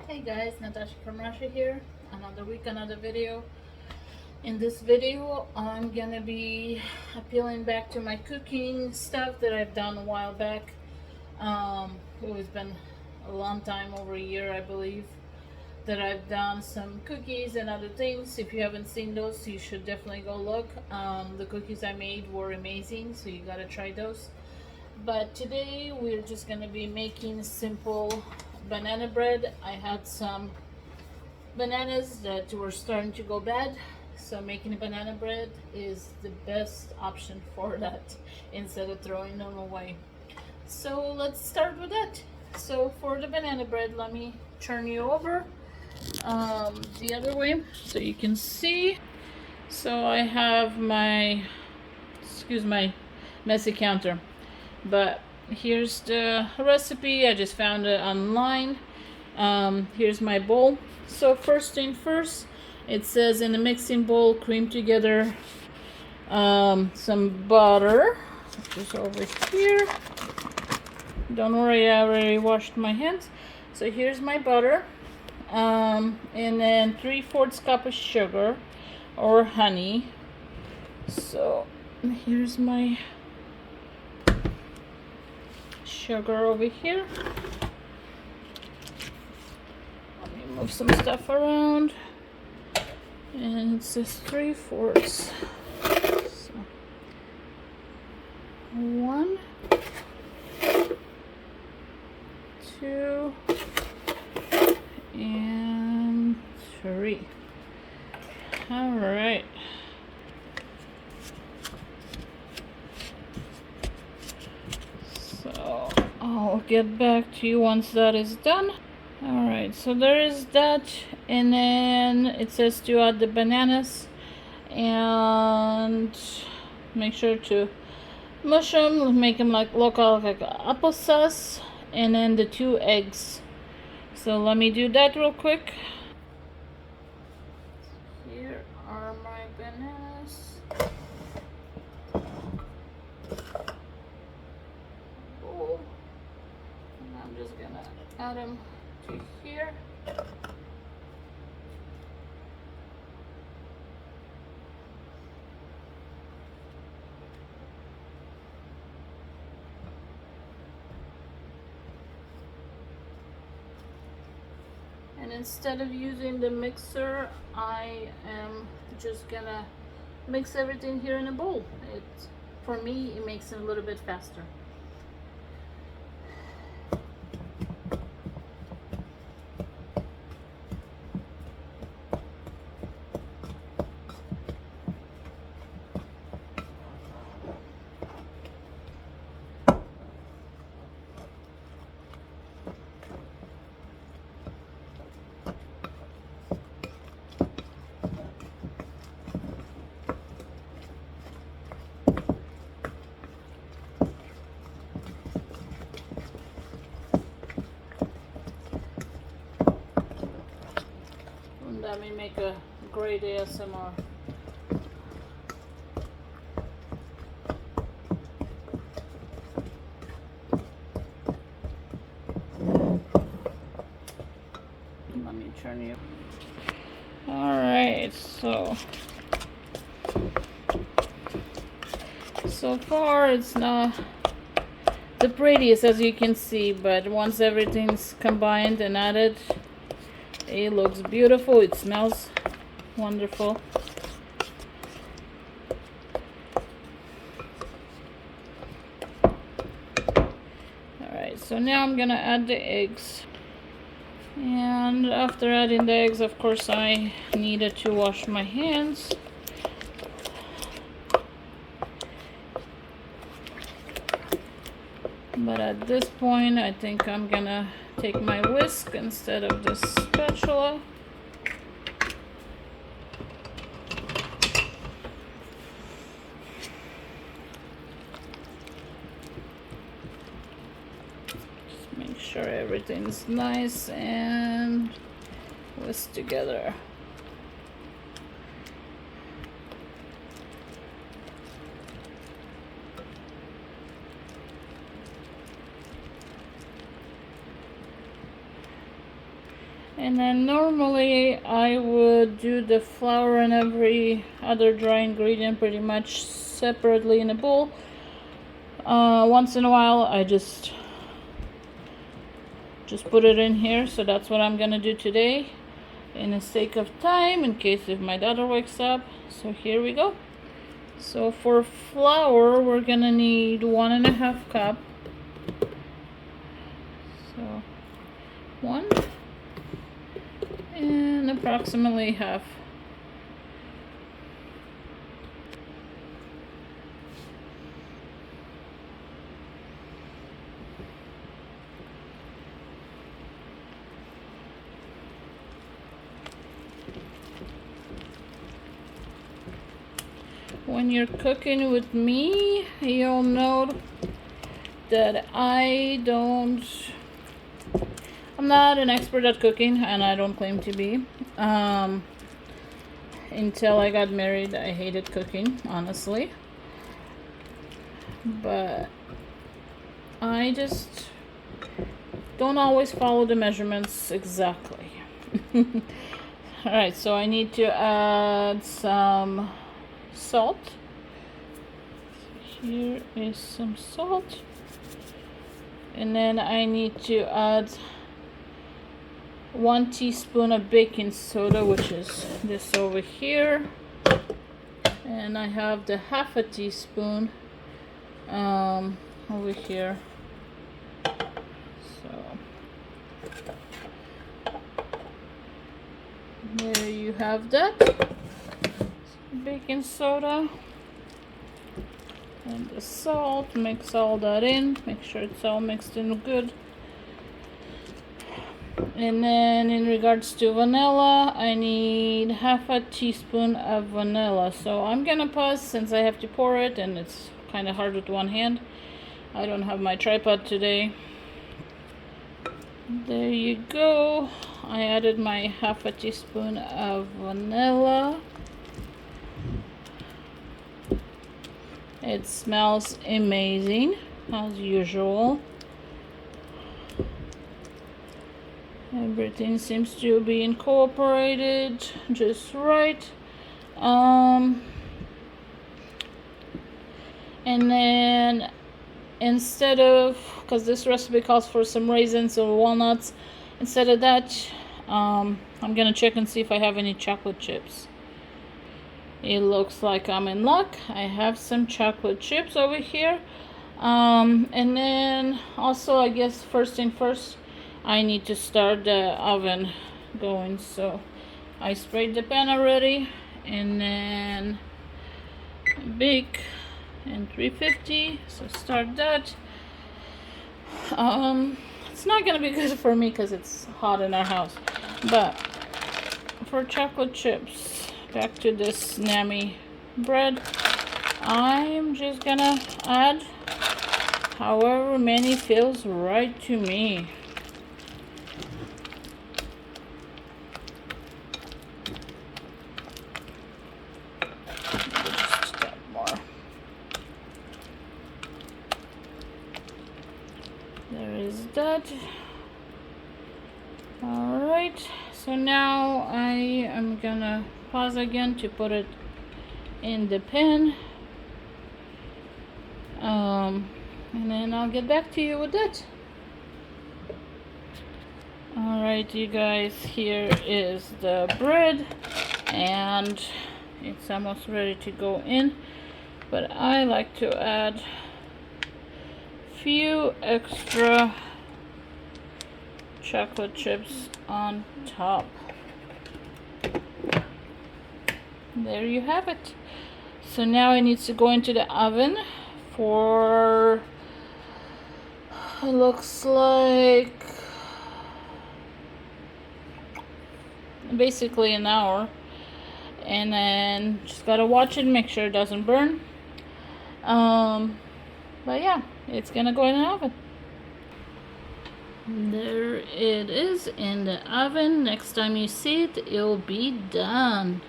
Hey guys, Natasha from Russia here. Another week, another video. In this video, I'm gonna be appealing back to my cooking stuff that I've done a while back. It's been a long time, over a year, I believe, that I've done some cookies and other things. If you haven't seen those, you should definitely go look. The cookies I made were amazing, so you gotta try those. But today we're just gonna be making simple banana bread. I had some bananas that were starting to go bad, so making a banana bread is the best option for that instead of throwing them away. So let's start with that. So for the banana bread, let me turn you over the other way so you can see. So I have my, excuse my messy counter, but here's the recipe. I just found it online. Here's my bowl. So first thing first, it says in the mixing bowl, cream together some butter, which is over here. Don't worry, I already washed my hands. So here's my butter, and then 3/4 cup of sugar or honey. So here's my sugar over here. Let me move some stuff around. And it says 3/4. So 1, 2, and 3. All right. So I'll get back to you once that is done. All right, so there is that, and then it says to add the bananas and make sure to mush them, make them look like applesauce, and then the 2 eggs. So let me do that real quick. Here are my bananas. Oh, and I'm just gonna add them to here. And instead of using the mixer, I am just gonna mix everything here in a bowl. For me, it makes it a little bit faster. That may make a great ASMR. Let me turn you. Alright, so far it's not the prettiest, as you can see, but once everything's combined and added, it looks beautiful. It smells wonderful. Alright, so now I'm gonna add the eggs. And after adding the eggs, of course, I needed to wash my hands. But at this point, I think I'm gonna take my whisk instead of the spatula. Just make sure everything's nice and whisked together. And then normally I would do the flour and every other dry ingredient pretty much separately in a bowl. Once in a while I just put it in here, so that's what I'm gonna do today in the sake of time, in case if my daughter wakes up. So here we go. So for flour we're gonna need 1.5 cup. So 1 and approximately half. When you're cooking with me, you'll know that I'm not an expert at cooking, and I don't claim to be. Until I got married, I hated cooking, honestly. But I just don't always follow the measurements exactly. Alright, so I need to add some salt. Here is some salt. And then I need to add 1 teaspoon of baking soda, which is this over here. And I have the 1/2 teaspoon over here. So there you have that. Baking soda and the salt. Mix all that in. Make sure it's all mixed in good. And then in regards to vanilla, I need 1/2 teaspoon of vanilla. So I'm gonna pause since I have to pour it and it's kind of hard with one hand. I don't have my tripod today. There you go. I added my 1/2 teaspoon of vanilla. It smells amazing as usual. Everything seems to be incorporated just right. And then instead of, because this recipe calls for some raisins or walnuts, instead of that, I'm gonna check and see if I have any chocolate chips. It looks like I'm in luck. I have some chocolate chips over here. And then also, I guess first thing first, I need to start the oven going. So I sprayed the pan already, and then bake in 350. So start that. It's not gonna be good for me because it's hot in our house, but for chocolate chips, back to this Nami bread, I'm just gonna add however many feels right to me. Just a step more. There is that. Alright, so now I am gonna pause again to put it in the pan. And then I'll get back to you with that. Alright, you guys, here is the bread, and it's almost ready to go in, but I like to add few extra chocolate chips on top. There you have it. So now it needs to go into the oven for, it looks like basically an hour, and then just gotta watch it, make sure it doesn't burn. But yeah, it's gonna go in the oven. There it is in the oven. Next time you see it, it'll be done.